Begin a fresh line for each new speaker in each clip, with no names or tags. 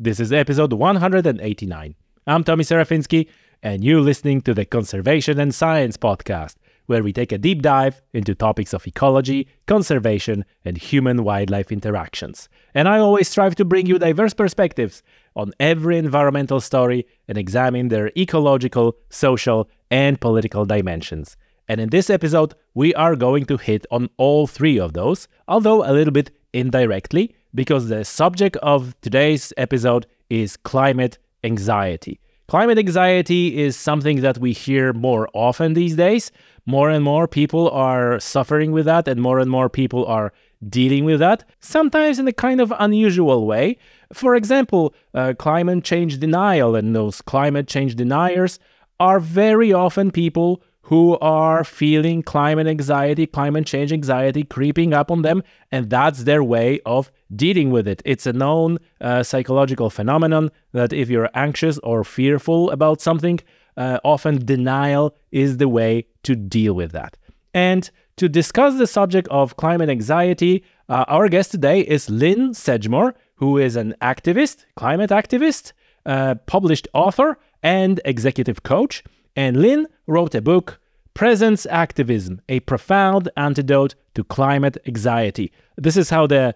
This is episode 189. I'm Tommy Serafinsky, and you're listening to the Conservation and Science podcast, where we take a deep dive into topics of ecology, conservation, and human-wildlife interactions. And I always strive to bring you diverse perspectives on every environmental story and examine their ecological, social, and political dimensions. And in this episode, we are going to hit on all three of those, although a little bit indirectly, because the subject of today's episode is climate anxiety. Climate anxiety is something that we hear more often these days. More and more people are suffering with that, and more people are dealing with that, sometimes in a kind of unusual way. For example, climate change denial, and those climate change deniers are very often people who are feeling climate change anxiety creeping up on them, and that's their way of dealing with it. It's a known psychological phenomenon that if you're anxious or fearful about something, often denial is the way to deal with that. And to discuss the subject of climate anxiety, our guest today is Lynne Sedgmore, who is an activist, climate activist, published author, and executive coach. And Lynne wrote a book, Presence Activism, a Profound Antidote to Climate Anxiety. This is how the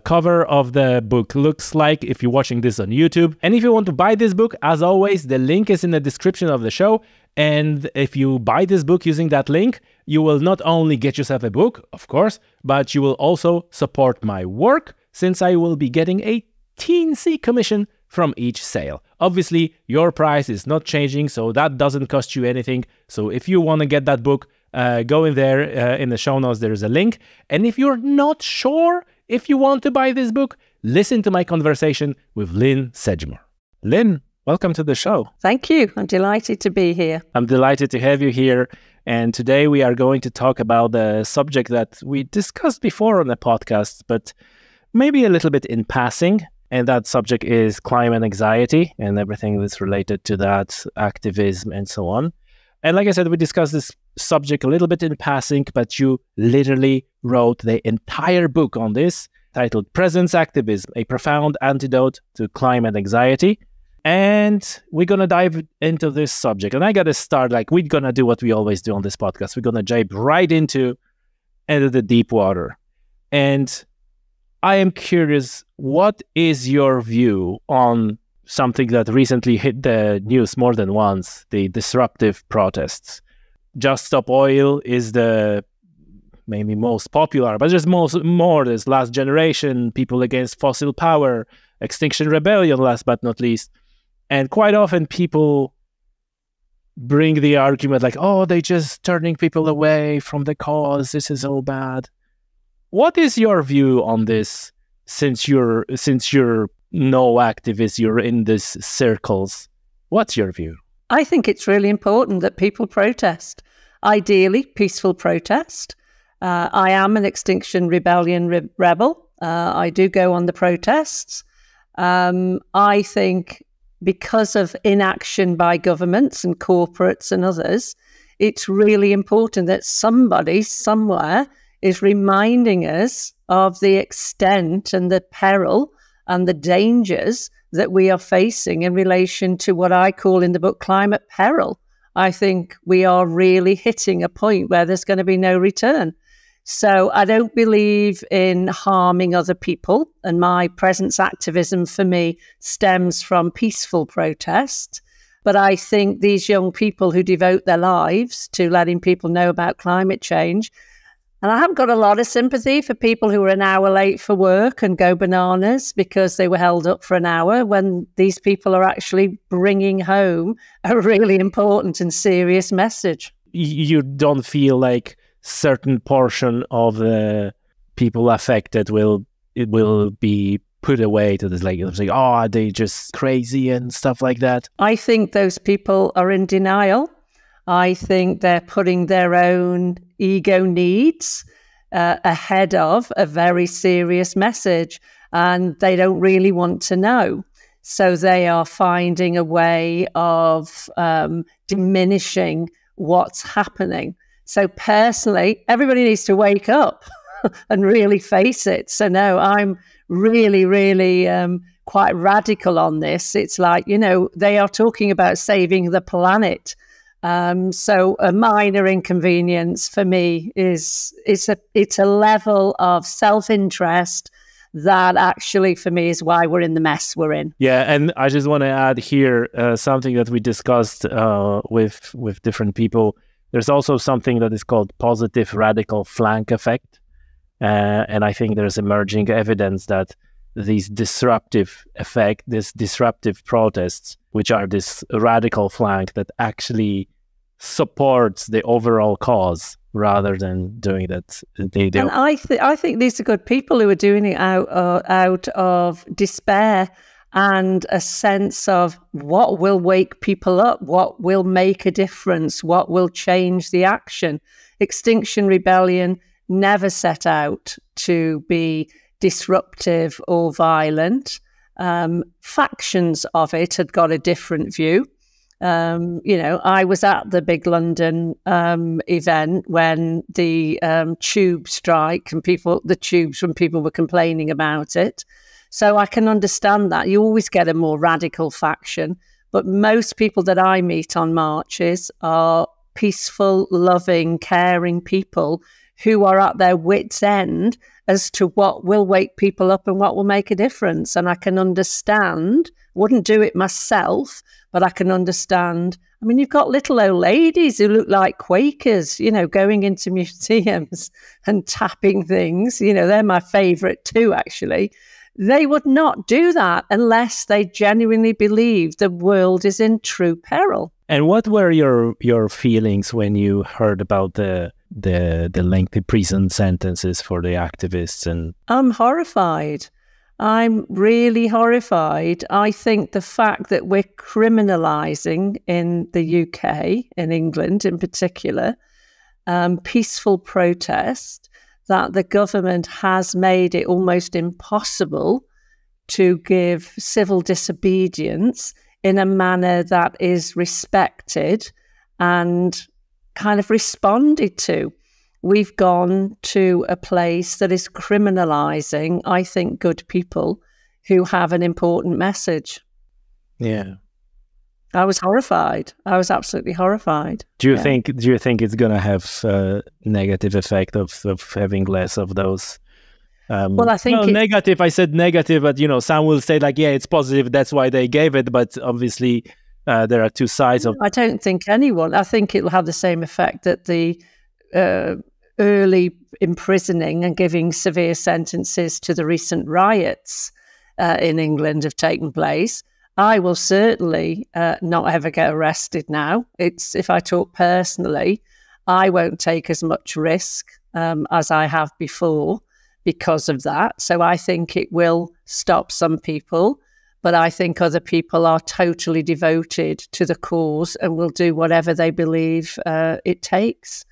cover of the book looks like if you're watching this on YouTube. And if you want to buy this book, as always, the link is in the description of the show. And if you buy this book using that link, you will not only get yourself a book, of course, but you will also support my work, since I will be getting a teensy commission from each sale. Obviously, your price is not changing, so that doesn't cost you anything. So if you want to get that book, go in there in the show notes, there is a link. And if you're not sure if you want to buy this book, listen to my conversation with Lynne Sedgmore. Lynne, welcome to the show.
Thank you. I'm delighted to be here.
I'm delighted to have you here. And today we are going to talk about the subject that we discussed before on the podcast, but maybe a little bit in passing. And that subject is climate anxiety and everything that's related to that, activism and so on. And like I said, we discussed this subject a little bit in passing, but you literally wrote the entire book on this, titled Presence Activism, a Profound Antidote to Climate Anxiety. And we're going to dive into this subject. And I got to start, like we're going to do what we always do on this podcast. We're going to dive right into the deep water. And I am curious, what is your view on something that recently hit the news more than once, the disruptive protests? Just Stop Oil is the maybe most popular, but there's more. There's Last Generation, People Against Fossil Power, Extinction Rebellion, last but not least. And quite often people bring the argument like, oh, they're just turning people away from the cause. This is all bad. What is your view on this, since you're no activist, you're in these circles? What's your view?
I think it's really important that people protest. Ideally, peaceful protest. I am an Extinction Rebellion rebel. I do go on the protests. I think because of inaction by governments and corporates and others, it's really important that somebody somewhere is reminding us of the extent and the peril and the dangers that we are facing in relation to what I call in the book climate peril. I think we are really hitting a point where there's going to be no return. So I don't believe in harming other people, and my presence activism for me stems from peaceful protest. But I think these young people who devote their lives to letting people know about climate change, and I haven't got a lot of sympathy for people who are an hour late for work and go bananas because they were held up for an hour, when these people are actually bringing home a really important and serious message.
You don't feel like certain portion of the people affected will be put away to this, like, oh, they just crazy and stuff like that?
I think those people are in denial. I think they're putting their own ego needs ahead of a very serious message, and they don't really want to know. So they are finding a way of diminishing what's happening. So personally, everybody needs to wake up and really face it. So no, I'm really quite radical on this. It's like, they are talking about saving the planet. So a minor inconvenience for me it's a level of self-interest that actually for me is why we're in the mess we're in.
Yeah, and I just want to add here something that we discussed with different people. There's also something that is called positive radical flank effect. And I think there's emerging evidence that these disruptive protests, which are this radical flank that actually supports the overall cause rather than doing that.
And I think these are good people who are doing it out of despair and a sense of what will wake people up, what will make a difference, what will change the action. Extinction Rebellion never set out to be disruptive or violent. Factions of it had got a different view. I was at the big London event when the tube strike and when people were complaining about it. So I can understand that. You always get a more radical faction, but most people that I meet on marches are peaceful, loving, caring people who are at their wits' end as to what will wake people up and what will make a difference. And I can understand, wouldn't do it myself, but I can understand. I mean, you've got little old ladies who look like Quakers, going into museums and tapping things. They're my favourite too, actually. They would not do that unless they genuinely believe the world is in true peril.
And what were your feelings when you heard about the lengthy prison sentences for the activists? And
I'm horrified. I'm really horrified. I think the fact that we're criminalising in the UK, in England in particular, peaceful protest, that the government has made it almost impossible to give civil disobedience in a manner that is respected and kind of responded to. We've gone to a place that is criminalising, I think, good people who have an important message.
Yeah.
I was horrified. I was absolutely horrified.
Do you think it's going to have a negative effect of having less of those?
Well, I think
negative. I said negative, but some will say like, yeah, it's positive. That's why they gave it. But obviously, there are two sides of.
I don't think anyone. I think it will have the same effect that the early imprisoning and giving severe sentences to the recent riots in England have taken place. I will certainly not ever get arrested now. If I talk personally, I won't take as much risk as I have before because of that. So I think it will stop some people, but I think other people are totally devoted to the cause and will do whatever they believe it takes.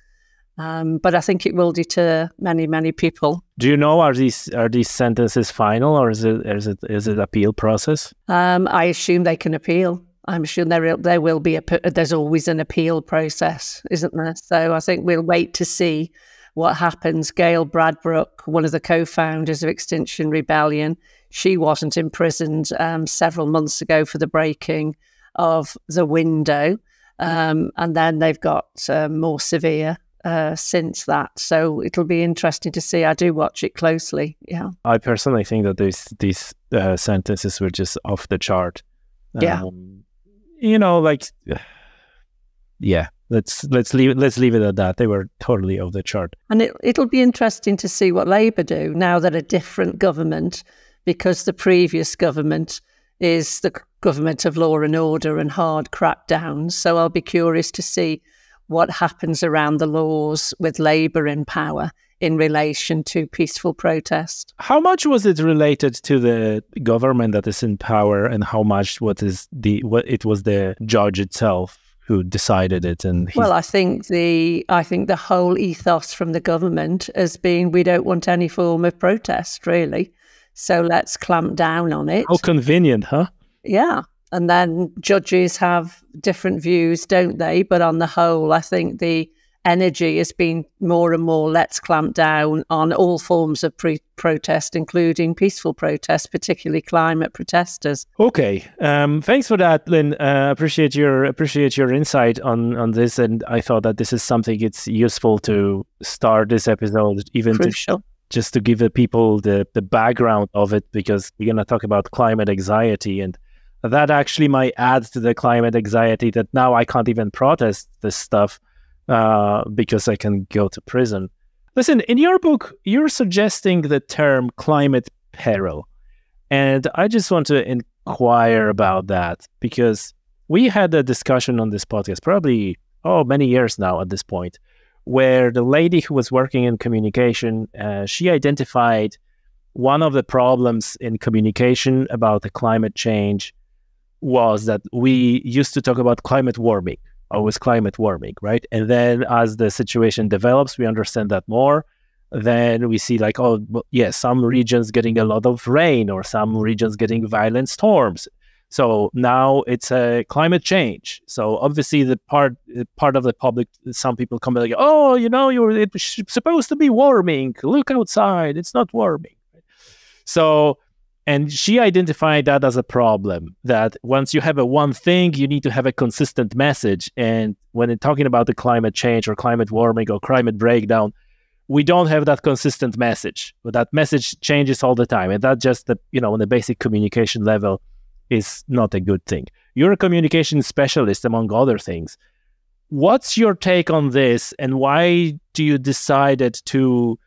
But I think it will deter many, many people.
Do you know, are these sentences final, or is it appeal process?
I assume they can appeal. I'm sure there will be there's always an appeal process, isn't there? So I think we'll wait to see what happens. Gail Bradbrook, one of the co-founders of Extinction Rebellion, she wasn't imprisoned several months ago for the breaking of the window, and then they've got more severe since that. So it'll be interesting to see. I do watch it closely. Yeah. I
personally think that these sentences were just off the chart.
Yeah.
Yeah. Let's leave it at that. They were totally off the chart.
And it'll be interesting to see what Labour do now that a different government, because the previous government is the government of law and order and hard crackdowns. So I'll be curious to see what happens around the laws with Labour in power in relation to peaceful protest.
How much was it related to the government that is in power, and how much it was the judge itself who decided it? Well,
I think the whole ethos from the government has been, we don't want any form of protest, really. So let's clamp down on it.
How convenient, huh?
Yeah. And then judges have different views, don't they? But on the whole, I think the energy has been more and more, let's clamp down on all forms of protest, including peaceful protest, particularly climate protesters.
Okay, thanks for that, Lynne. Appreciate your insight on this, and I thought that this is something it's useful to start this episode, even just to give the people the background of it, because we're gonna talk about climate anxiety, and that actually might add to the climate anxiety that now I can't even protest this stuff because I can go to prison. Listen, in your book, you're suggesting the term climate peril. And I just want to inquire about that, because we had a discussion on this podcast, probably, many years now at this point, where the lady who was working in communication, she identified one of the problems in communication about the climate change was that we used to talk about climate warming, always climate warming, right? And then as the situation develops, we understand that more. Then we see like, some regions getting a lot of rain or some regions getting violent storms. So now it's a climate change. So obviously the part of the public, some people come like, it's supposed to be warming. Look outside, it's not warming. So, and she identified that as a problem, that once you have one thing, you need to have a consistent message. And when talking about the climate change or climate warming or climate breakdown, we don't have that consistent message, but that message changes all the time. And that just, on the basic communication level is not a good thing. You're a communication specialist, among other things. What's your take on this, and why do you decided to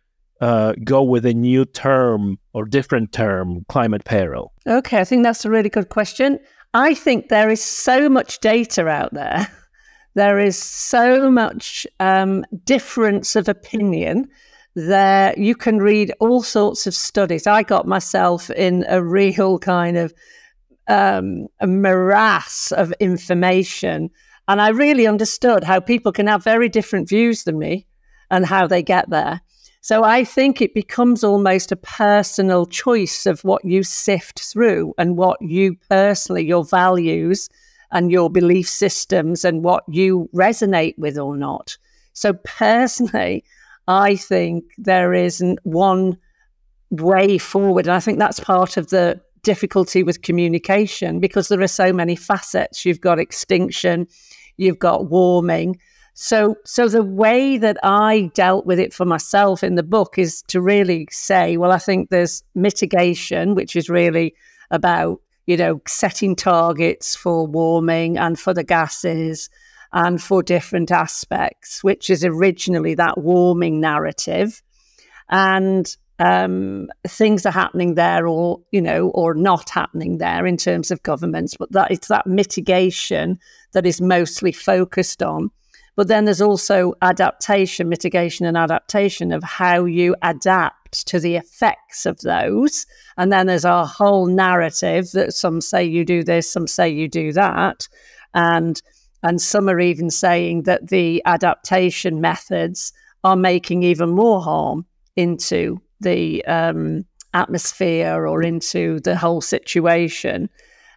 go with a new term or different term, climate peril?
Okay, I think that's a really good question. I think there is so much data out there. There is so much difference of opinion that you can read all sorts of studies. I got myself in a real kind of a morass of information, and I really understood how people can have very different views than me and how they get there. So I think it becomes almost a personal choice of what you sift through and what you personally, your values and your belief systems and what you resonate with or not. So personally, I think there isn't one way forward. And I think that's part of the difficulty with communication, because there are so many facets. You've got extinction, you've got warming. So the way that I dealt with it for myself in the book is to really say, well, I think there's mitigation, which is really about, setting targets for warming and for the gases and for different aspects, which is originally that warming narrative. And things are happening there or not happening there in terms of governments, but that it's that mitigation that is mostly focused on. But then there's also adaptation, mitigation and adaptation of how you adapt to the effects of those. And then there's a whole narrative that some say you do this, some say you do that. And some are even saying that the adaptation methods are making even more harm into the atmosphere or into the whole situation.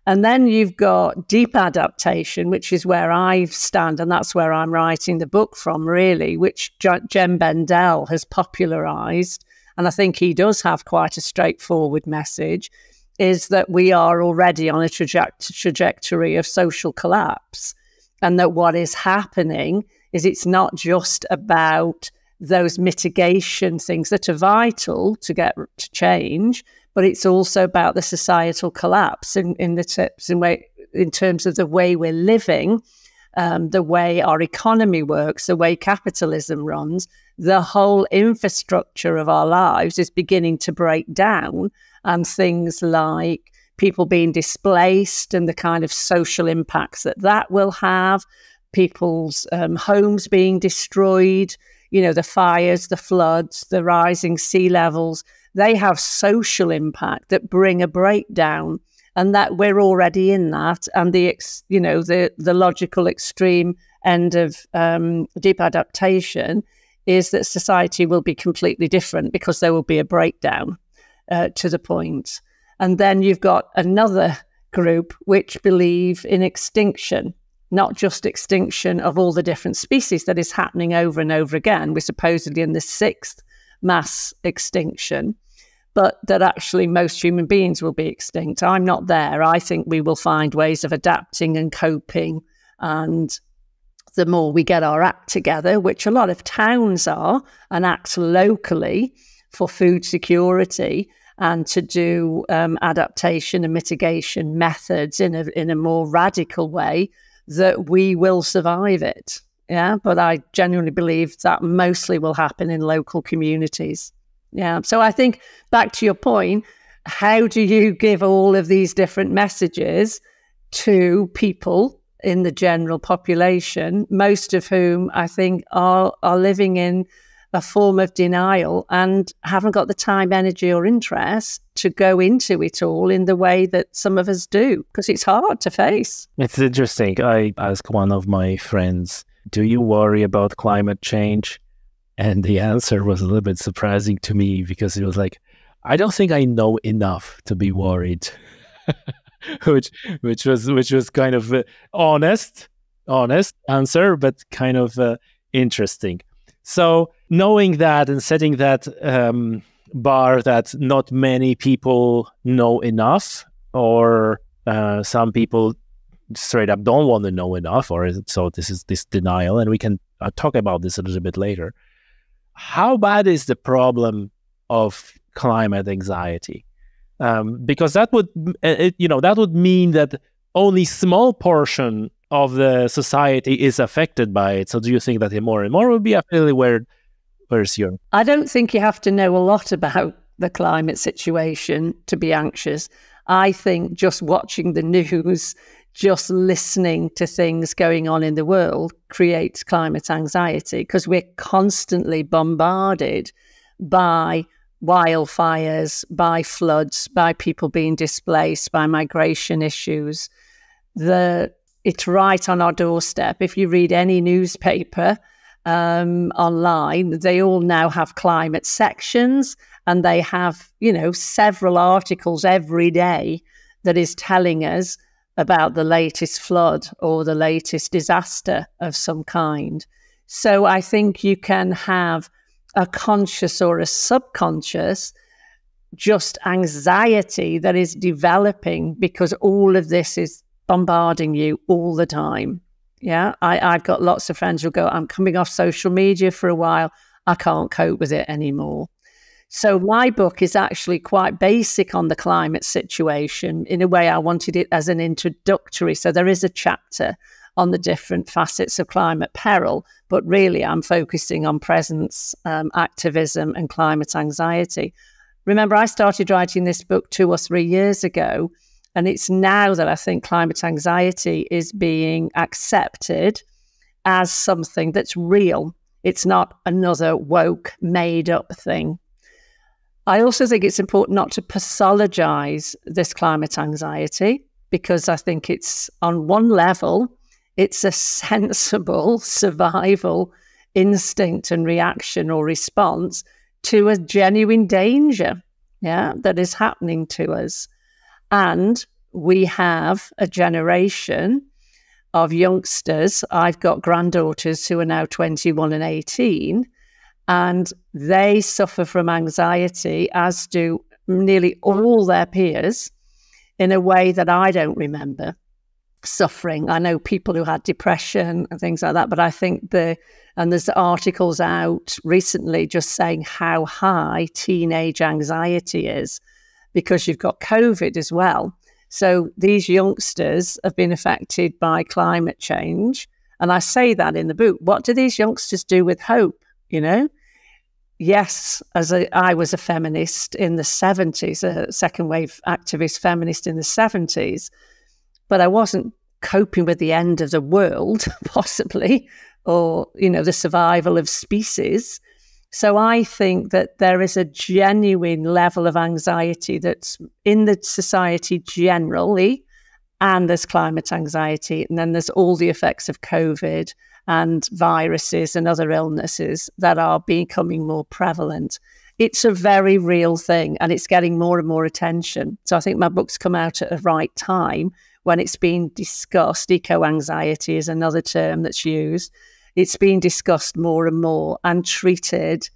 And then you've got deep adaptation, which is where I stand, and that's where I'm writing the book from, really, which Jem Bendell has popularized. And I think he does have quite a straightforward message, is that we are already on a trajectory of social collapse. And that what is happening is it's not just about those mitigation things that are vital to get to change, but it's also about the societal collapse in terms of the way we're living, the way our economy works, the way capitalism runs. The whole infrastructure of our lives is beginning to break down, and things like people being displaced and the kind of social impacts that will have, people's homes being destroyed, the fires, the floods, the rising sea levels. They have social impact that bring a breakdown, and that we're already in that. And the logical extreme end of deep adaptation is that society will be completely different because there will be a breakdown to the point. And then you've got another group which believe in extinction, not just extinction of all the different species that is happening over and over again. We're supposedly in the 6th mass extinction, but that actually most human beings will be extinct. I'm not there. I think we will find ways of adapting and coping, and the more we get our act together, which a lot of towns are, and act locally for food security and to do adaptation and mitigation methods in a more radical way, that we will survive it. Yeah, but I genuinely believe that mostly will happen in local communities. Yeah, so I think back to your point, how do you give all of these different messages to people in the general population, most of whom I think are living in a form of denial and haven't got the time, energy or interest to go into it all in the way that some of us do, because it's hard to face.
It's interesting. I asked one of my friends, do you worry about climate change? And the answer was a little bit surprising to me, because it was like, I don't think I know enough to be worried. which was kind of honest answer, but kind of interesting. So knowing that and setting that bar that not many people know enough, or some people straight up don't want to know enough, or so this is this denial, and we can talk about this a little bit later. How bad is the problem of climate anxiety? Because that would that would mean that only small portion of the society is affected by it. So do you think that more and more will be affected? Where's your...
I don't think you have to know a lot about the climate situation to be anxious. I think just watching the news, just listening to things going on in the world creates climate anxiety, because we're constantly bombarded by wildfires, by floods, by people being displaced, by migration issues. It's right on our doorstep. If you read any newspaper online, they all now have climate sections, and they have, several articles every day that is telling us about the latest flood or the latest disaster of some kind. So I think you can have a conscious or a subconscious just anxiety that is developing because all of this is bombarding you all the time. Yeah, I've got lots of friends who go, I'm coming off social media for a while, I can't cope with it anymore. So my book is actually quite basic on the climate situation. In a way, I wanted it as an introductory. So there is a chapter on the different facets of climate peril, but really I'm focusing on presence, activism and climate anxiety. Remember, I started writing this book 2 or 3 years ago, and it's now that I think climate anxiety is being accepted as something that's real. It's not another woke, made-up thing. I also think it's important not to pathologize this climate anxiety, because I think it's, on one level, it's a sensible survival instinct and reaction or response to a genuine danger, that is happening to us. And we have a generation of youngsters. I've got granddaughters who are now 21 and 18, and they suffer from anxiety, as do nearly all their peers, in a way that I don't remember suffering. I know people who had depression and things like that, but I think and there's articles out recently just saying how high teenage anxiety is, because you've got COVID as well. So these youngsters have been affected by climate change. And I say that in the book. What do these youngsters do with hope? Yes, I was a feminist in the 70s, a second wave activist feminist in the 70s, but I wasn't coping with the end of the world, possibly, or, the survival of species. So I think that there is a genuine level of anxiety that's in the society generally, and there's climate anxiety, and then there's all the effects of COVID and viruses and other illnesses that are becoming more prevalent. It's a very real thing, and it's getting more and more attention. So I think my book's come out at a right time, when it's being discussed. Eco-anxiety is another term that's used. It's being discussed more and more and treated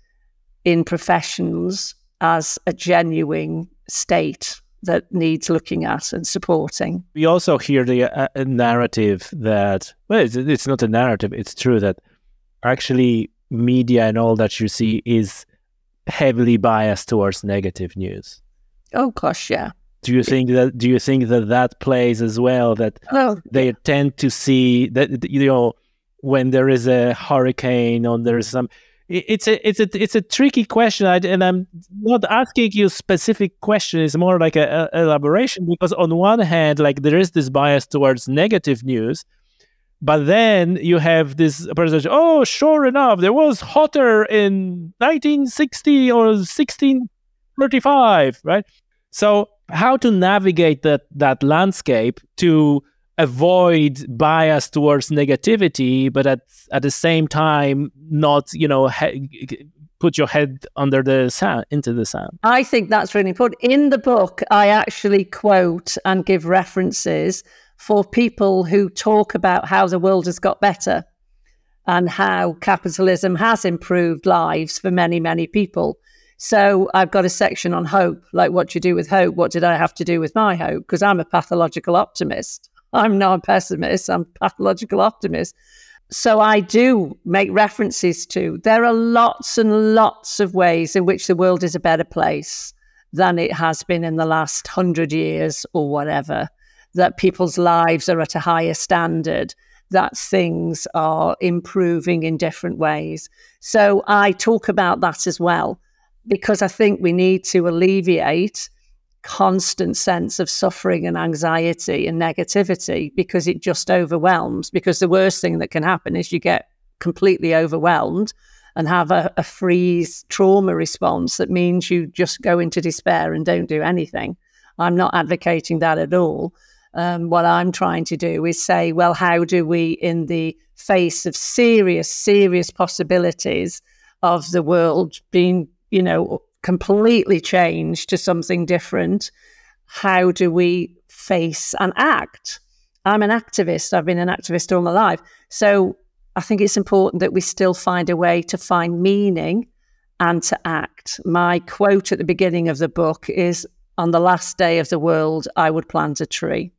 in professions as a genuine state that needs looking at and supporting.
We also hear the narrative that, well, it's not a narrative, it's true that actually media and all that you see is heavily biased towards negative news.
Oh gosh, yeah.
Do you think that plays as well, that they tend to see that, you know, when there is a hurricane or there is some, it's a tricky question, and I'm not asking you a specific question. It's more like a elaboration, because on one hand, like, there is this bias towards negative news, but then you have this person, oh, sure enough, there was hotter in 1960 or 1635, right? So how to navigate that landscape to avoid bias towards negativity, but at the same time not, you know, put your head under the sand, into the sand.
I think that's really important. In the book, I actually quote and give references for people who talk about how the world has got better and how capitalism has improved lives for many, many people. So I've got a section on hope, like what you do with hope. What did I have to do with my hope? Because I'm a pathological optimist. I'm not a pessimist. I'm a pathological optimist. So I do make references to, there are lots and lots of ways in which the world is a better place than it has been in the last 100 years or whatever, that people's lives are at a higher standard, that things are improving in different ways. So I talk about that as well, because I think we need to alleviate constant sense of suffering and anxiety and negativity, because it just overwhelms. Because the worst thing that can happen is you get completely overwhelmed and have a freeze trauma response that means you just go into despair and don't do anything. I'm not advocating that at all. What I'm trying to do is say, well, how do we, in the face of serious possibilities of the world being, you know, completely changed to something different, how do we face and act? I'm an activist. I've been an activist all my life. So I think it's important that we still find a way to find meaning and to act. My quote at the beginning of the book is, on the last day of the world, I would plant a tree.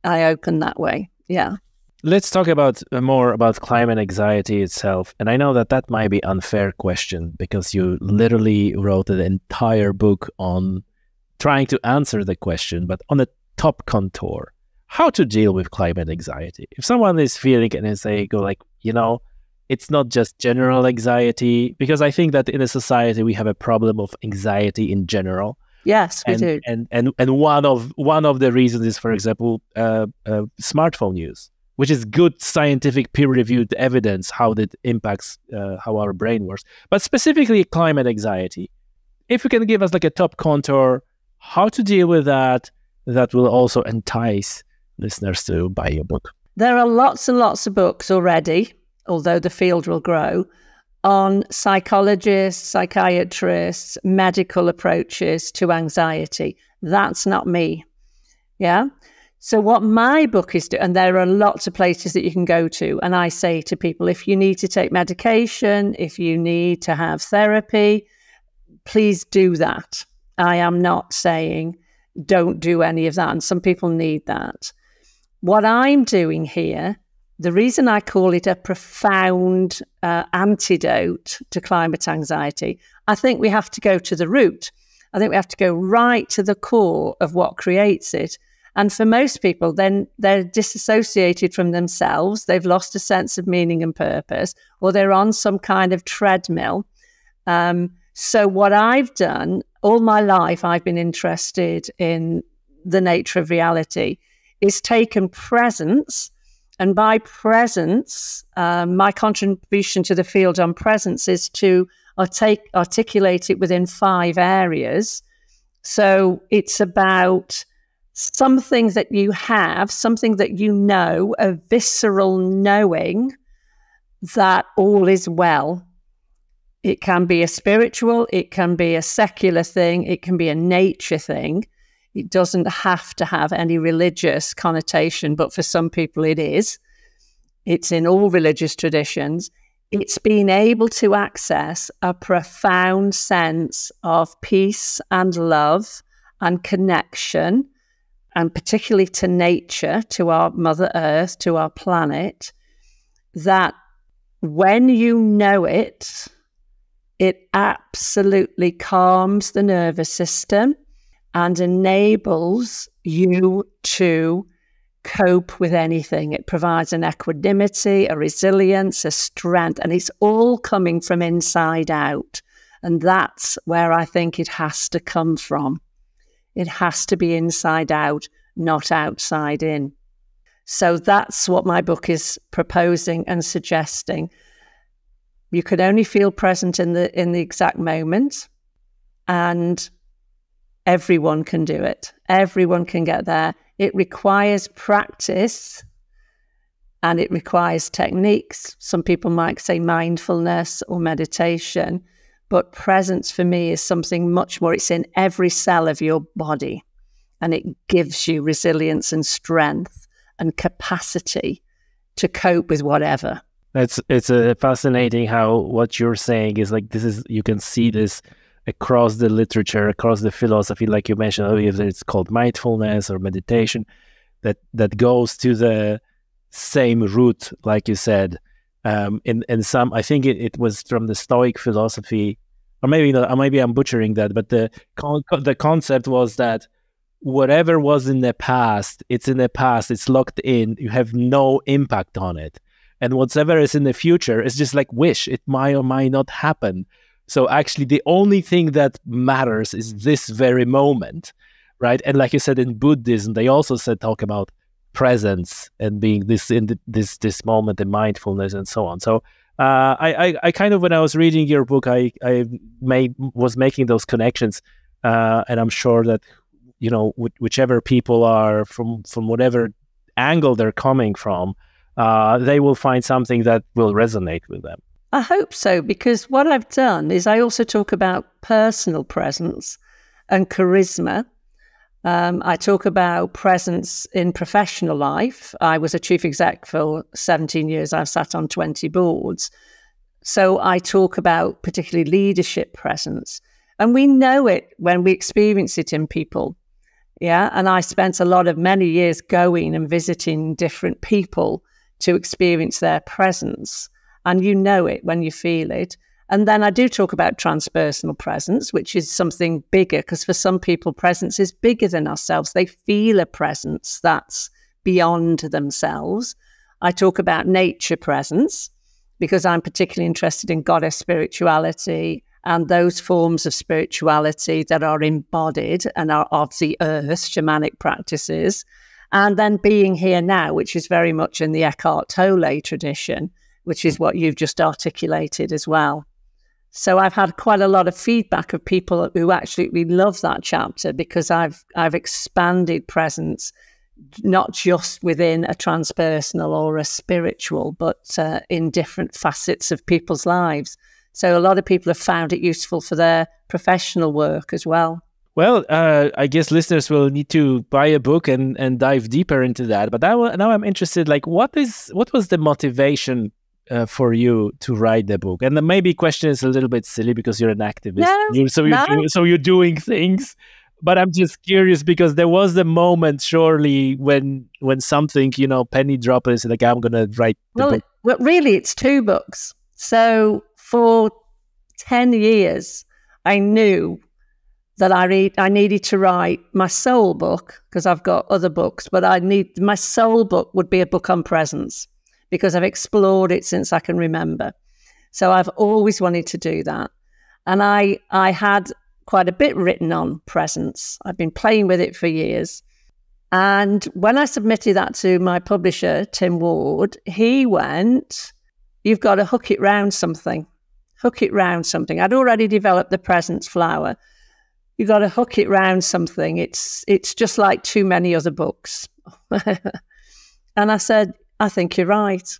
I open that way. Yeah.
Let's talk about more about climate anxiety itself. And I know that might be an unfair question, because you literally wrote an entire book on trying to answer the question, but on a top contour, how to deal with climate anxiety. If someone is feeling it and they go like, you know, it's not just general anxiety, because I think that in a society we have a problem of anxiety in general.
Yes, we do.
And one of the reasons is, for example, smartphone use, which is good scientific peer-reviewed evidence how that impacts how our brain works. But specifically climate anxiety, if you can give us like a top contour, how to deal with that will also entice listeners to buy your book.
There are lots and lots of books already, although the field will grow, on psychologists, psychiatrists, medical approaches to anxiety. That's not me. Yeah. So what my book is doing, and there are lots of places that you can go to, and I say to people, if you need to take medication, if you need to have therapy, please do that. I am not saying don't do any of that, and some people need that. What I'm doing here, the reason I call it a profound antidote to climate anxiety, I think we have to go to the root. I think we have to go right to the core of what creates it. And for most people, then they're disassociated from themselves. They've lost a sense of meaning and purpose, or they're on some kind of treadmill. So what I've done all my life, I've been interested in the nature of reality, is taken presence. And by presence, my contribution to the field on presence is to articulate it within 5 areas. So it's about something that you have, something that you know, a visceral knowing that all is well. It can be a spiritual, it can be a secular thing, it can be a nature thing. It doesn't have to have any religious connotation, but for some people it is. It's in all religious traditions. It's being able to access a profound sense of peace and love and connection, and particularly to nature, to our Mother Earth, to our planet, that when you know it, it absolutely calms the nervous system and enables you to cope with anything. It provides an equanimity, a resilience, a strength, and it's all coming from inside out. And that's where I think it has to come from. It has to be inside out, not outside in. So that's what my book is proposing and suggesting. You can only feel present in the exact moment, and everyone can do it. Everyone can get there. It requires practice and it requires techniques. Some people might say mindfulness or meditation, but presence for me is something much more. It's in every cell of your body, and it gives you resilience and strength and capacity to cope with whatever.
It's fascinating how what you're saying is like, this is, you can see this across the literature, across the philosophy, like you mentioned earlier, it's called mindfulness or meditation, that goes to the same root, like you said. In some, I think it was from the Stoic philosophy, or maybe not, maybe I'm butchering that, but the concept was that whatever was in the past, it's in the past, it's locked in, you have no impact on it. And whatever is in the future is just like wish, it might or might not happen. So actually the only thing that matters is this very moment, right? And like you said, in Buddhism, they also talk about presence and being this in this moment and mindfulness and so on. So I kind of, when I was reading your book, I was making those connections, and I'm sure that, you know, whichever people are from whatever angle they're coming from, they will find something that will resonate with them.
I hope so, because what I've done is I also talk about personal presence and charisma. I talk about presence in professional life. I was a chief exec for 17 years. I've sat on 20 boards. So I talk about particularly leadership presence. And we know it when we experience it in people. Yeah. And I spent many years going and visiting different people to experience their presence. And you know it when you feel it. And then I do talk about transpersonal presence, which is something bigger, because for some people, presence is bigger than ourselves. They feel a presence that's beyond themselves. I talk about nature presence, because I'm particularly interested in goddess spirituality and those forms of spirituality that are embodied and are of the earth, shamanic practices. And then being here now, which is very much in the Eckhart Tolle tradition, which is what you've just articulated as well. So I've had quite a lot of feedback of people who absolutely love that chapter, because I've expanded presence, not just within a transpersonal or a spiritual, but in different facets of people's lives. So a lot of people have found it useful for their professional work as well.
Well, I guess listeners will need to buy a book and dive deeper into that. But now I'm interested, like, what was the motivation for you to write the book? And the maybe question is a little bit silly because you're an activist, so you're doing things. But I'm just curious, because there was a moment, surely, when something, penny dropped and said, like, I'm going to write the book.
Well, really, it's 2 books. So for 10 years, I knew that I needed to write my soul book, because I've got other books, but my soul book would be a book on presence, because I've explored it since I can remember. So I've always wanted to do that. And I had quite a bit written on presence. I've been playing with it for years. And when I submitted that to my publisher, Tim Ward, he went, "You've got to hook it round something. Hook it round something." I'd already developed the presence flower. "You've got to hook it round something. It's just like too many other books." And I said, "I think you're right."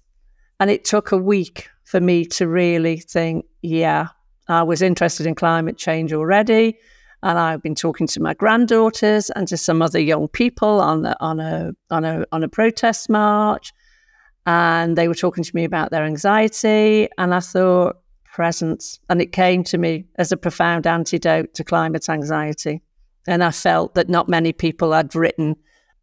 And it took a week for me to really think, yeah, I was interested in climate change already. And I've been talking to my granddaughters and to some other young people on a protest march. And they were talking to me about their anxiety. And I thought, presence. And it came to me as a profound antidote to climate anxiety. And I felt that not many people had written,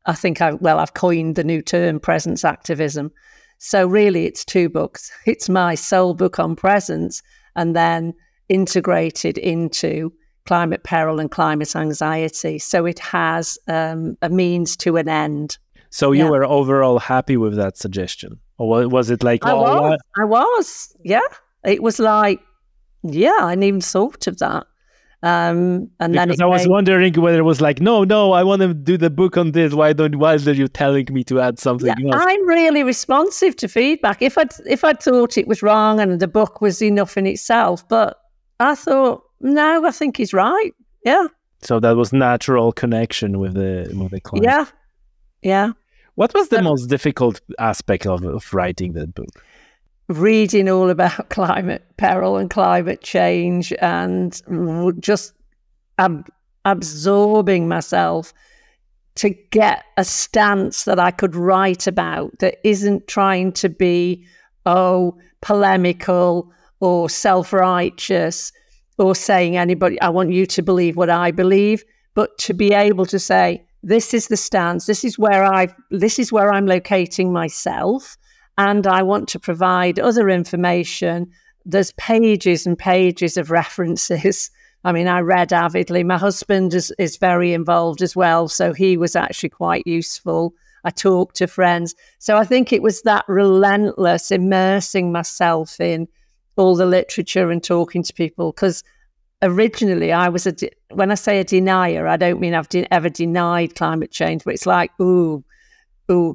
I've coined the new term, presence activism. So really, it's 2 books. It's my soul book on presence, and then integrated into climate peril and climate anxiety. So it has a means to an end.
So you were overall happy with that suggestion? Or was it like...
I was. Yeah. It was like, I hadn't even thought of that. And then
I was wondering whether it was like, no, I want to do the book on this. Why are you telling me to add something else?
I'm really responsive to feedback. If I'd thought it was wrong and the book was enough in itself, but I thought, no, I think he's right. Yeah.
So that was natural connection with the client.
Yeah.
What was the most difficult aspect of writing that book?
Reading all about climate peril and climate change, and just absorbing myself to get a stance that I could write about that isn't trying to be, polemical or self-righteous or saying I want you to believe what I believe, but to be able to say, this is the stance, this is where I'm locating myself. And I want to provide other information. There's pages and pages of references. I mean, I read avidly. My husband is very involved as well, so he was actually quite useful. I talked to friends. So I think it was that relentless immersing myself in all the literature and talking to people, because originally I was when I say a denier, I don't mean I've ever denied climate change, but it's like,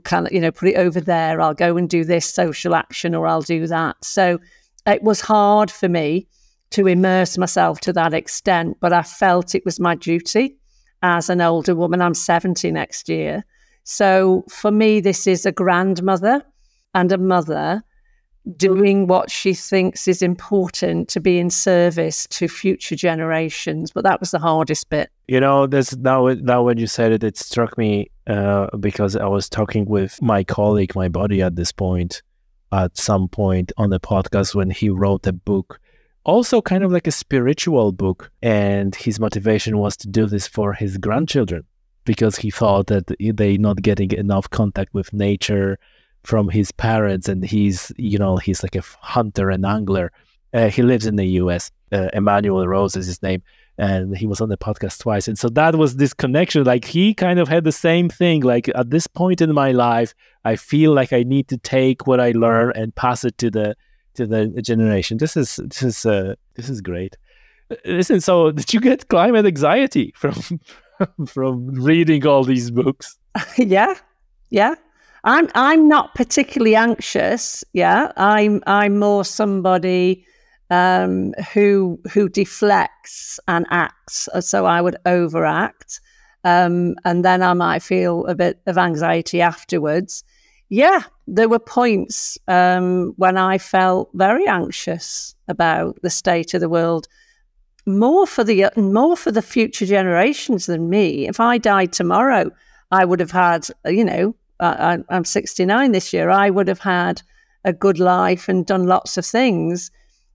kind of, put it over there. I'll go and do this social action, or I'll do that. So it was hard for me to immerse myself to that extent, but I felt it was my duty as an older woman. I'm 70 next year. So for me, this is a grandmother and a mother doing what she thinks is important to be in service to future generations. But that was the hardest bit.
There's now when you said it, it struck me because I was talking with my colleague, my buddy at some point on the podcast when he wrote a book, also kind of like a spiritual book. And his motivation was to do this for his grandchildren because he thought that they're not getting enough contact with nature from his parents, and he's like a hunter and angler. He lives in the US. Emmanuel Rose is his name, and he was on the podcast twice. And so that was this connection. Like, he kind of had the same thing. Like, at this point in my life, I feel like I need to take what I learn and pass it to the generation. This is great. Listen, so did you get climate anxiety from reading all these books?
Yeah. I'm not particularly anxious. Yeah, I'm more somebody who deflects and acts. So I would overact, and then I might feel a bit of anxiety afterwards. Yeah, there were points when I felt very anxious about the state of the world, more for the future generations than me. If I died tomorrow, I would have had, I'm 69 this year. I would have had a good life and done lots of things.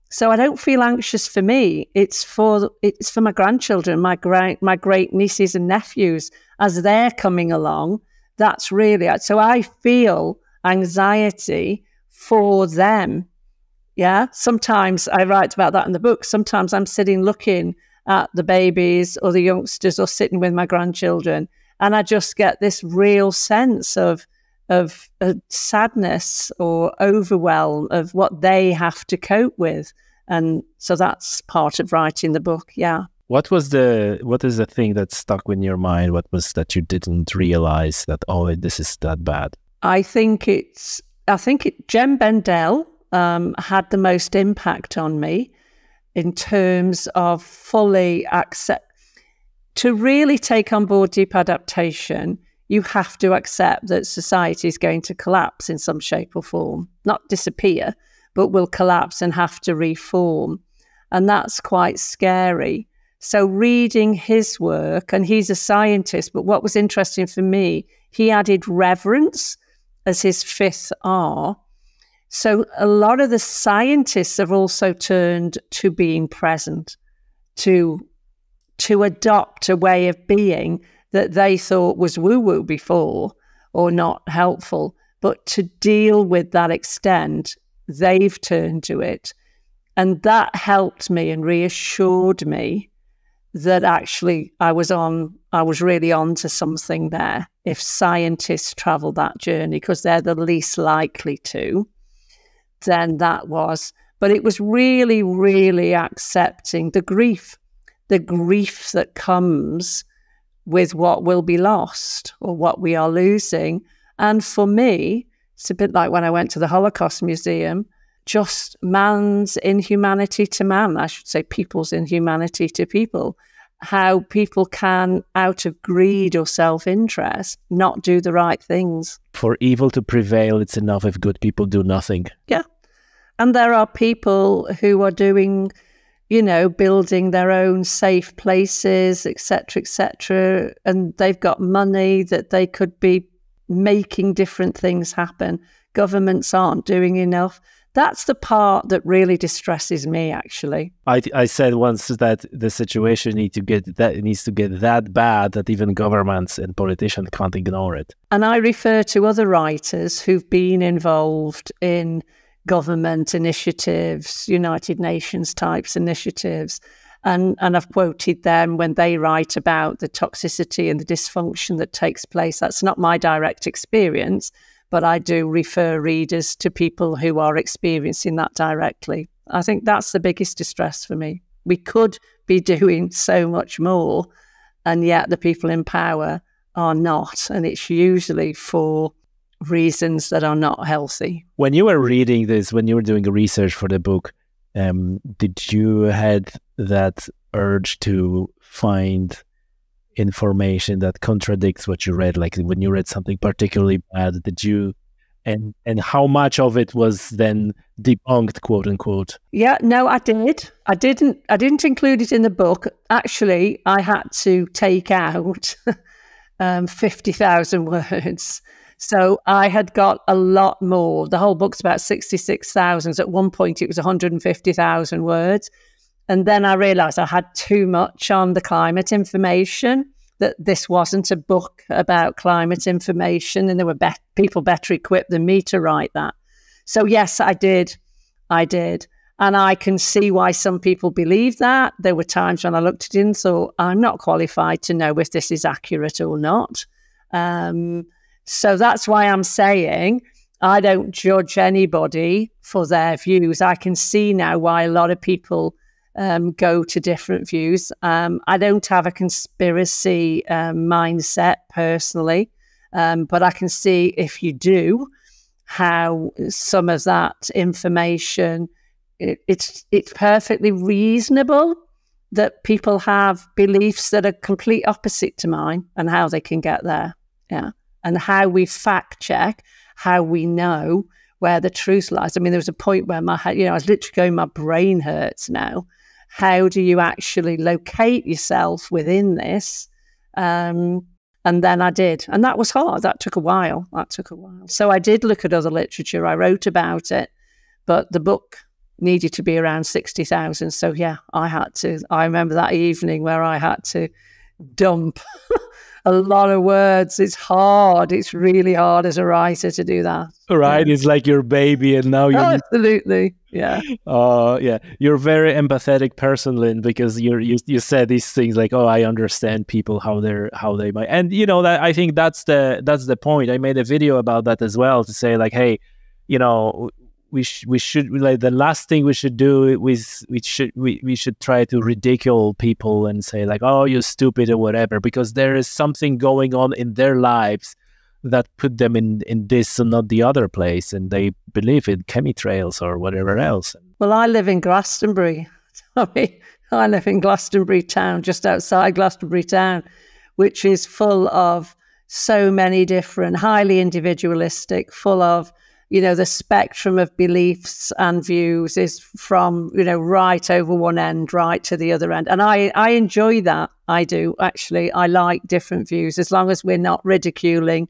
So I don't feel anxious for me. It's for my grandchildren, my great nieces and nephews as they're coming along. That's really, so I feel anxiety for them. Yeah. Sometimes I write about that in the book. Sometimes I'm sitting looking at the babies or the youngsters or sitting with my grandchildren, and I just get this real sense of sadness or overwhelm of what they have to cope with. And so that's part of writing the book. Yeah.
What is the thing that stuck in your mind? What was that you didn't realize that, this is that bad? I think
Jem Bendell had the most impact on me in terms of fully to really take on board deep adaptation. You have to accept that society is going to collapse in some shape or form, not disappear, but will collapse and have to reform. And that's quite scary. So reading his work, and he's a scientist, but what was interesting for me, he added reverence as his fifth R. So a lot of the scientists have also turned to being present, to adopt a way of being that they thought was woo-woo before or not helpful. But to deal with that extent, they've turned to it. And that helped me and reassured me that actually I was really on to something there. If scientists travel that journey, because they're the least likely to, then that was. But it was really, really accepting the grief that comes with what will be lost or what we are losing. And for me, it's a bit like when I went to the Holocaust Museum, just man's inhumanity to man, I should say people's inhumanity to people, how people can, out of greed or self-interest, not do the right things.
For evil to prevail, it's enough if good people do nothing.
Yeah. And there are people who are doing, building their own safe places, etc., and they've got money that they could be making different things happen. Governments aren't doing enough. That's the part that really distresses me, actually.
I said once that the situation needs to get that bad that even governments and politicians can't ignore it. And
I refer to other writers who've been involved in government initiatives, United Nations types initiatives, and I've quoted them when they write about the toxicity and the dysfunction that takes place. That's not my direct experience, but I do refer readers to people who are experiencing that directly. I think that's the biggest distress for me. We could be doing so much more, and yet the people in power are not. And it's usually for reasons that are not healthy.
When you were reading this, when you were doing research for the book, did you had that urge to find information that contradicts what you read? Like when you read something particularly bad, did you, and how much of it was then debunked, quote unquote?
Yeah, no, I did. I didn't include it in the book. Actually, I had to take out 50,000 words. So I had got a lot more. The whole book's about 66,000. At one point, it was 150,000 words. And then I realised I had too much on the climate information, that this wasn't a book about climate information, and there were people better equipped than me to write that. So yes, I did. And I can see why some people believe that. There were times when I looked at it and thought, I'm not qualified to know if this is accurate or not. So that's why I'm saying I don't judge anybody for their views. I can see now why a lot of people go to different views. I don't have a conspiracy mindset personally, but I can see if you do, how some of that information, it's perfectly reasonable that people have beliefs that are complete opposite to mine and how they can get there. Yeah. And how we fact check, how we know where the truth lies. I mean, there was a point where my head, I was literally going, my brain hurts now. How do you actually locate yourself within this? And then I did. And that was hard. That took a while. So I did look at other literature. I wrote about it, but the book needed to be around 60,000. So yeah, I remember that evening where I had to dump a lot of words. It's hard. It's really hard as a writer to do that.
Right. Yeah. It's like your baby, and now you're...
Absolutely. Yeah.
Yeah. You're a very empathetic person, Lynne, because you said these things like, oh, I understand people, how they might. And, that I think that's the point. I made a video about that as well, to say like, hey, we should like, the last thing we should do is we should try to ridicule people and say like, oh, you're stupid or whatever, because there is something going on in their lives that put them in this and not the other place, and they believe in chemtrails or whatever else.
Well, I live in Glastonbury. I live in Glastonbury town, just outside Glastonbury town, which is full of so many different, highly individualistic, full of the spectrum of beliefs and views is from, right over one end, right to the other end. And I enjoy that. I do, actually. I like different views, as long as we're not ridiculing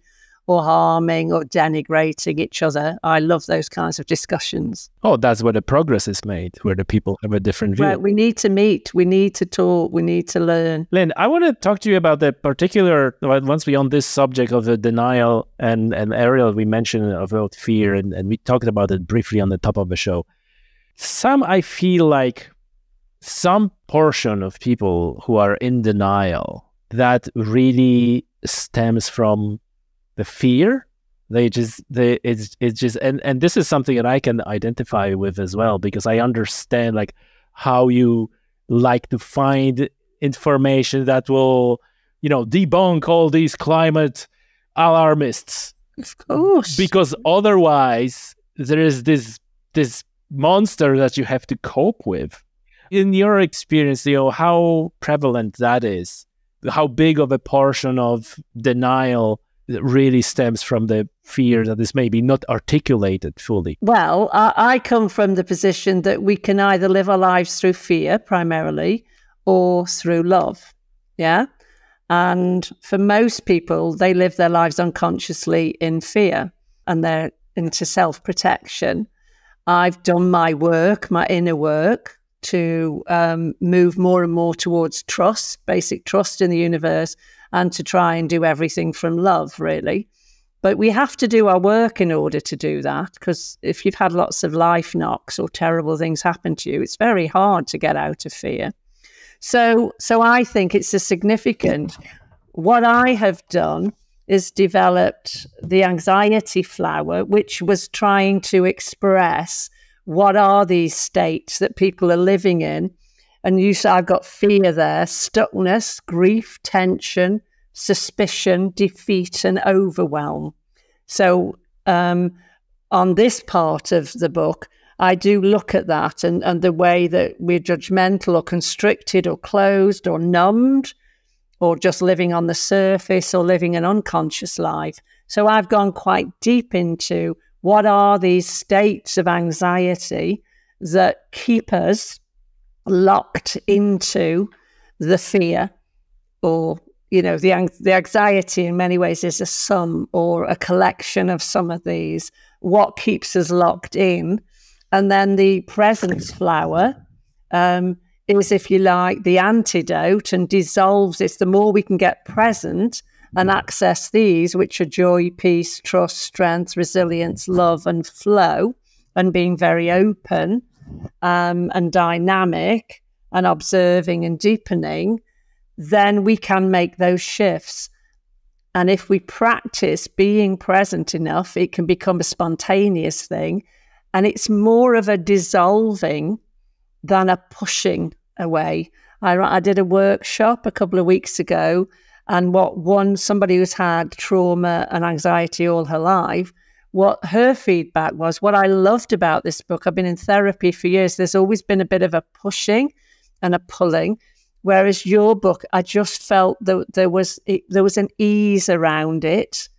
or harming or denigrating each other. I love those kinds of discussions.
Oh, that's where the progress is made, where the people have a different view.
Right, we need to meet, we need to talk, we need to learn.
Lynne, I want to talk to you about the particular, once we're on this subject of the denial, and Ariel, we mentioned about fear, and we talked about it briefly on the top of the show. I feel like some portion of people who are in denial, that really stems from the fear. And this is something that I can identify with as well, because I understand like how you like to find information that will, debunk all these climate alarmists.
Of course.
Because otherwise there is this monster that you have to cope with. In your experience, how prevalent that is, how big of a portion of denial really stems from the fear that is maybe not articulated fully?
Well, I come from the position that we can either live our lives through fear primarily or through love. Yeah. And for most people, they live their lives unconsciously in fear, and they're into self-protection. I've done my work, my inner work, to move more and more towards trust, basic trust in the universe, and to try and do everything from love, really. But we have to do our work in order to do that, because if you've had lots of life knocks or terrible things happen to you, it's very hard to get out of fear. So I think it's a significant. What I have done is developed the anxiety flower, which was trying to express what are these states that people are living in. And you said, I've got fear there, stuckness, grief, tension, suspicion, defeat, and overwhelm. So on this part of the book, I do look at that and the way that we're judgmental or constricted or closed or numbed, or just living on the surface or living an unconscious life. So I've gone quite deep into what are these states of anxiety that keep us locked into the fear, or the anxiety in many ways is a sum or a collection of some of these, what keeps us locked in. And then the presence flower is, if you like, the antidote, and dissolves. It's the more we can get present and access these, which are joy, peace, trust, strength, resilience, love, and flow, and being very open and dynamic and observing and deepening, then we can make those shifts. And if we practice being present enough, it can become a spontaneous thing. And it's more of a dissolving than a pushing away. I did a workshop a couple of weeks ago, and somebody who's had trauma and anxiety all her life, what her feedback was, what I loved about this book, I've been in therapy for years, there's always been a bit of a pushing and a pulling, whereas your book, I just felt that there was an ease around it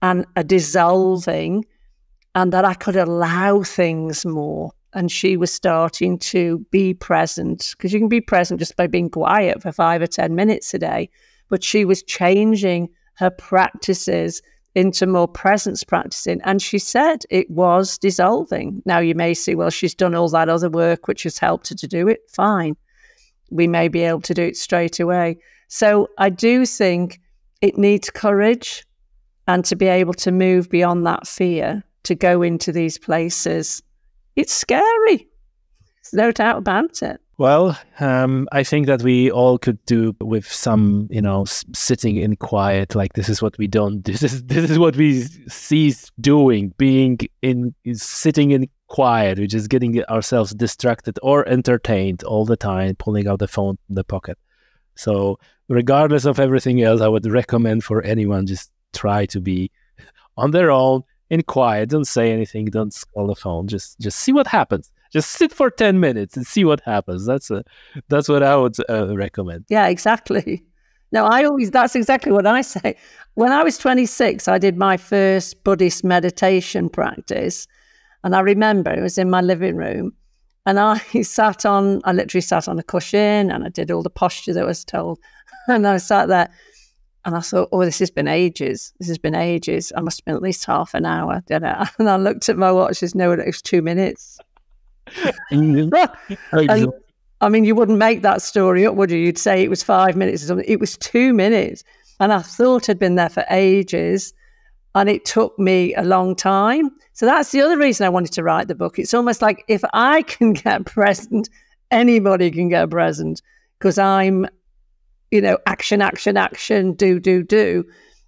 and a dissolving, and that I could allow things more. And she was starting to be present, because you can be present just by being quiet for 5 or 10 minutes a day. But she was changing her practices into more presence practicing. And she said it was dissolving. Now you may say, well, she's done all that other work, which has helped her to do it. Fine. We may be able to do it straight away. So I do think it needs courage, and to be able to move beyond that fear, to go into these places. It's scary. There's no doubt about it.
Well, I think that we all could do with some, sitting in quiet. Like, this is what we don't. This is what we cease doing. Sitting in quiet, which is getting ourselves distracted or entertained all the time, pulling out the phone from the pocket. So, regardless of everything else, I would recommend for anyone, just try to be on their own, in quiet. Don't say anything. Don't scroll the phone. Just see what happens. Just sit for 10 minutes and see what happens. That's what I would recommend.
Yeah, exactly. No, that's exactly what I say. When I was 26, I did my first Buddhist meditation practice. And I remember it was in my living room. And I literally sat on a cushion and I did all the posture that was told. And I sat there and I thought, oh, this has been ages. I must have been at least half an hour. And I looked at my watch, there's no, it was 2 minutes. And, I mean, you wouldn't make that story up, would you? You'd say it was 5 minutes or something. It was 2 minutes. And I thought I'd been there for ages. And it took me a long time. So that's the other reason I wanted to write the book. It's almost like if I can get present, anybody can get present, because I'm, action, do.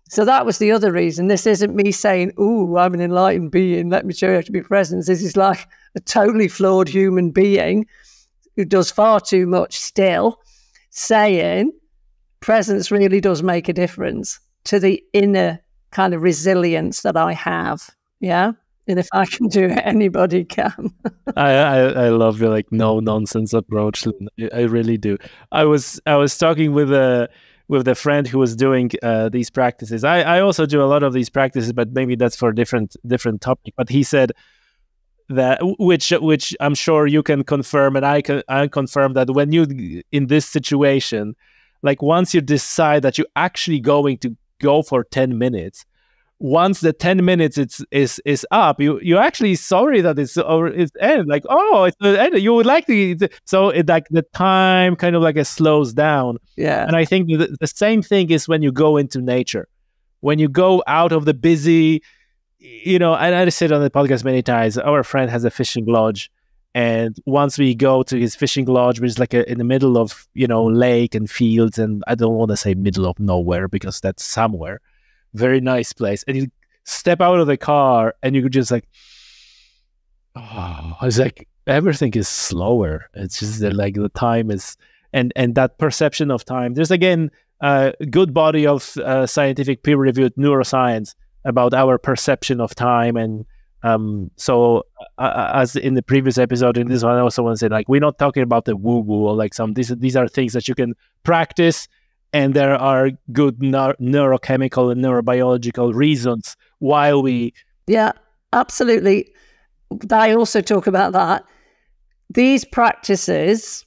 So that was the other reason. This isn't me saying, "Ooh, I'm an enlightened being. Let me show you how to be present." This is like a totally flawed human being who does far too much still, saying presence really does make a difference to the inner kind of resilience that I have. Yeah. And if I can do it, anybody can.
I love your no nonsense approach. I really do. I was talking with a friend who was doing these practices. I also do a lot of these practices, but maybe that's for a different topic. But he said that which I'm sure you can confirm, and I confirm that when you in this situation, once you decide that you're actually going to go for 10 minutes, once the 10 minutes is up, you're actually sorry that it's end. It's end. You would like to, so the time kind of slows down.
Yeah.
And I think the same thing is when you go into nature, when you go out of the busy, and I said on the podcast many times, our friend has a fishing lodge. And once we go to his fishing lodge, which is in the middle of, lake and fields, and I don't want to say middle of nowhere because that's somewhere, very nice place. And you step out of the car and you just it's everything is slower. It's just that the time is, and that perception of time. There's again a good body of scientific peer-reviewed neuroscience about our perception of time. And so as in the previous episode, in this one, I also want to say we're not talking about the woo-woo or these are things that you can practice, and there are good neurochemical and neurobiological reasons why we...
Yeah, absolutely. I also talk about that. These practices,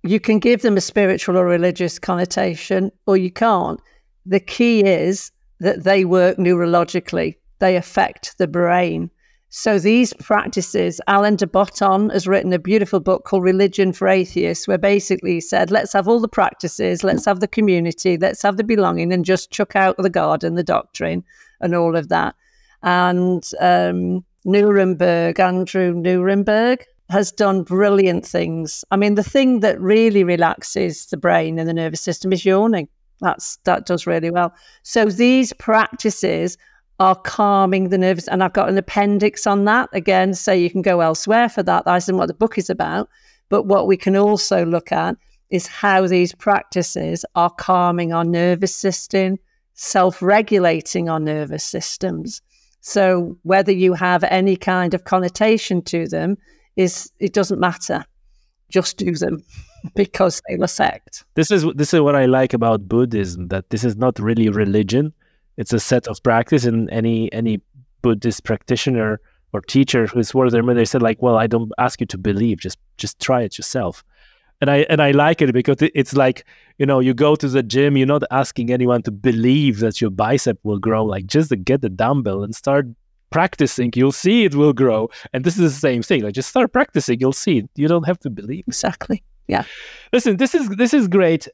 you can give them a spiritual or religious connotation, or you can't. The key is that they work neurologically. They affect the brain. So these practices, Alain de Botton has written a beautiful book called Religion for Atheists, where basically he said, let's have all the practices, let's have the community, let's have the belonging, and just chuck out the garden, the doctrine, and all of that. And Andrew Nuremberg, has done brilliant things. I mean, the thing that really relaxes the brain and the nervous system is yawning. That does really well. So these practices are calming the nervous, and I've got an appendix on that again, so you can go elsewhere for that. That isn't what the book is about, but what we can also look at is how these practices are calming our nervous system, self-regulating our nervous systems. So whether you have any kind of connotation to them, it doesn't matter. Just do them because they'll affect.
This is what I like about Buddhism, that this is not really religion. It's a set of practice, and any Buddhist practitioner or teacher who's worth their money, they said well, I don't ask you to believe, just try it yourself. And I like it because it's you go to the gym, you're not asking anyone to believe that your bicep will grow. Just to get the dumbbell and start practicing, you'll see it will grow. And this is the same thing. Just start practicing, you'll see it. You don't have to believe.
Exactly. Yeah.
Listen, this is great.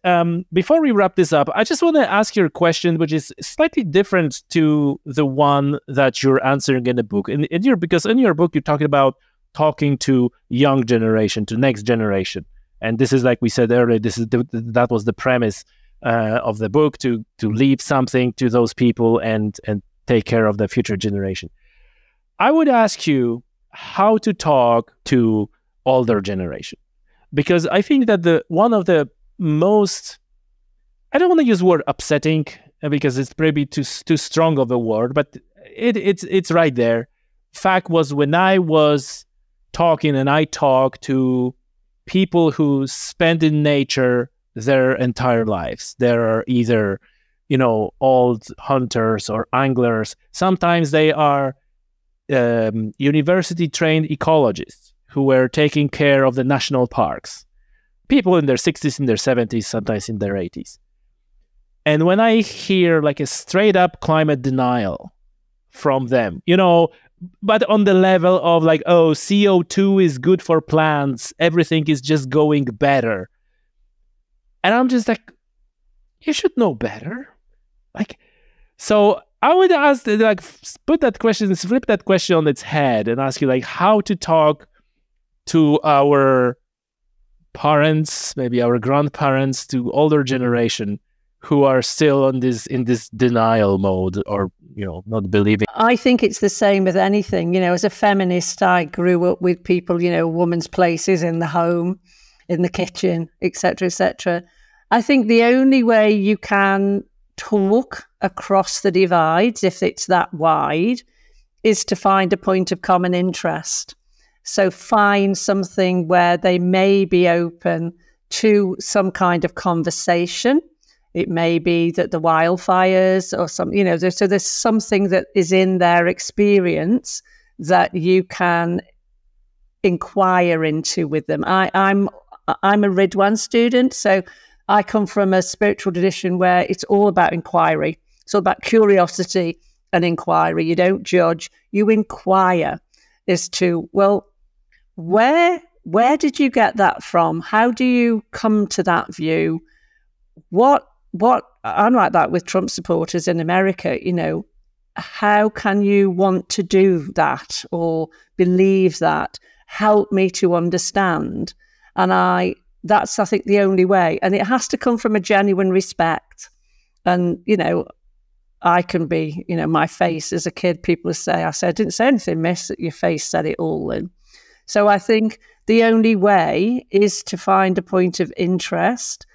Before we wrap this up, I just want to ask you a question, which is slightly different to the one that you're answering in the book. Because in your book, you're talking about talking to young generation, to next generation. And this is, like we said earlier, that was the premise of the book, to leave something to those people and take care of the future generation. I would ask you how to talk to older generation. Because I think that one of the most, I don't want to use the word upsetting because it's maybe too strong of a word, but it's right there. Fact was, when I was talking and I talked to people who spend in nature their entire lives. They're either, old hunters or anglers. Sometimes they are university-trained ecologists who were taking care of the national parks. People in their 60s, in their 70s, sometimes in their 80s. And when I hear like a straight-up climate denial from them, but on the level of like, oh, CO2 is good for plants, everything is just going better. And I'm just like, you should know better. Like, so I would ask, like, flip that question on its head and ask you, like, how to talk to our parents, maybe our grandparents, to older generation who are still in this denial mode, or not believing.
I think it's the same with anything. As a feminist, I grew up with people, women's places in the home, in the kitchen, etc., etc. I think the only way you can talk across the divides, if it's that wide, is to find a point of common interest. So find something where they may be open to some kind of conversation. It may be that the wildfires or some, so there's something that is in their experience that you can inquire into with them. I'm a Ridwan student, so I come from a spiritual tradition where it's all about inquiry. It's all about curiosity and inquiry. You don't judge, you inquire as to, well, where did you get that from? How do you come to that view? What I'm like that with Trump supporters in America, how can you want to do that or believe that? Help me to understand. And that's, I think, the only way. And it has to come from a genuine respect. And, I can be, my face as a kid, people say, I didn't say anything, miss, your face said it all. And so I think the only way is to find a point of interest.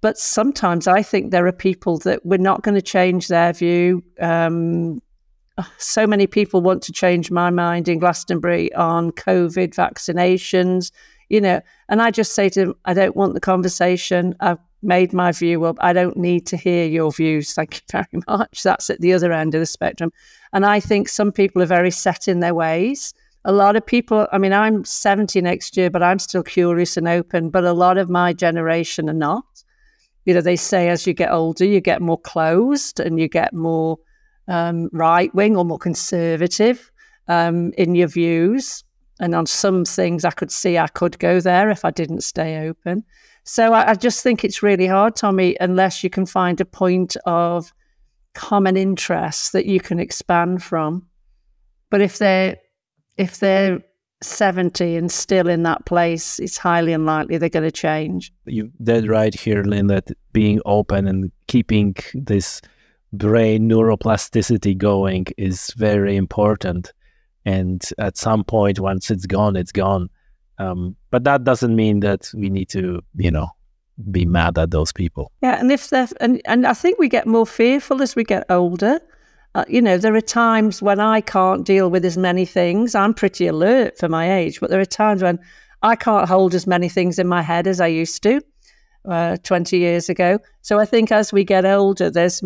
But sometimes I think there are people that we're not going to change their view. So many people want to change my mind in Glastonbury on COVID vaccinations, and I just say to them, I don't want the conversation. I've made my view up. I don't need to hear your views. Thank you very much. That's at the other end of the spectrum. And I think some people are very set in their ways. A lot of people, I'm 70 next year, but I'm still curious and open. But a lot of my generation are not. They say as you get older, you get more closed and you get more right-wing or more conservative in your views. And on some things, I could see I could go there if I didn't stay open. So I just think it's really hard, Tommy, unless you can find a point of common interest that you can expand from. But if they're 70 and still in that place, it's highly unlikely they're going to change.
You're dead right here, Lynne, that being open and keeping this brain neuroplasticity going is very important. And at some point, once it's gone, it's gone. But that doesn't mean that we need to, be mad at those people.
Yeah, and if they're, and I think we get more fearful as we get older. There are times when I can't deal with as many things. I'm pretty alert for my age, but there are times when I can't hold as many things in my head as I used to 20 years ago. So I think as we get older, there's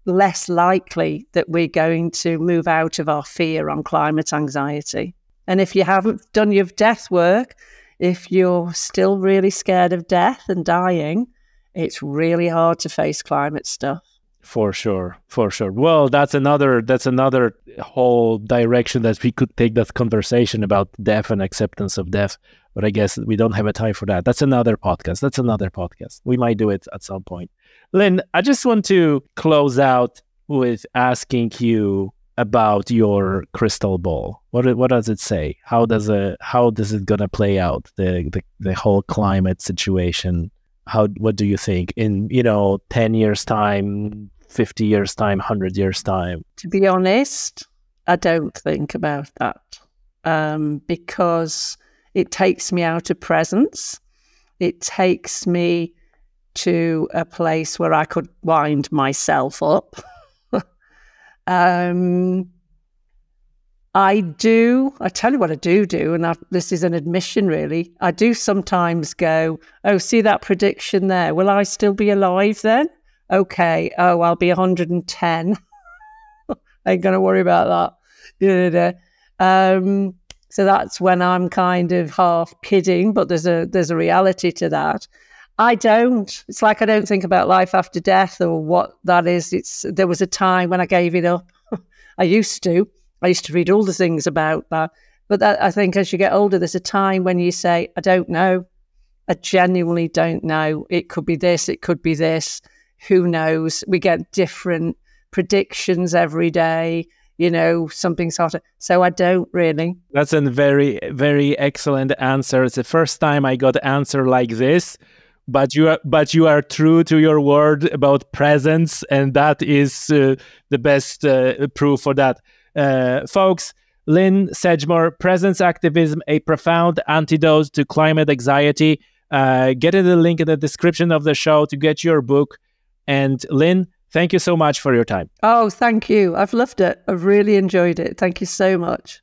less likely that we're going to move out of our fear on climate anxiety. And if you haven't done your death work, if you're still really scared of death and dying, it's really hard to face climate stuff.
For sure. Well, that's another whole direction that we could take that conversation about death and acceptance of death. But I guess we don't have a time for that. That's another podcast. We might do it at some point. Lynne, I just want to close out with asking you about your crystal ball. What does it say? How does it gonna play out, the whole climate situation? What do you think in 10 years time, 50 years time, 100 years time?
To be honest, I don't think about that because it takes me out of presence. It takes me to a place where I could wind myself up. I tell you what I do, and this is an admission really. I do sometimes go, oh, see that prediction there? Will I still be alive then? Okay, oh, I'll be 110. Ain't going to worry about that. So that's when I'm kind of half kidding, but there's a reality to that. I don't. It's like I don't think about life after death or what that is. There was a time when I gave it up. I used to read all the things about that. But I think as you get older, there's a time when you say, I don't know. I genuinely don't know. It could be this. It could be this. Who knows? We get different predictions every day. Something sort of. So I don't really.
That's a very, very excellent answer. It's the first time I got an answer like this. But you are true to your word about presence, and that is the best proof for that. Folks, Lynne Sedgmore, Presence Activism, a Profound Antidote to Climate Anxiety. Get the link in the description of the show to get your book. And Lynne, thank you so much for your time.
Oh, thank you. I've loved it. I've really enjoyed it. Thank you so much.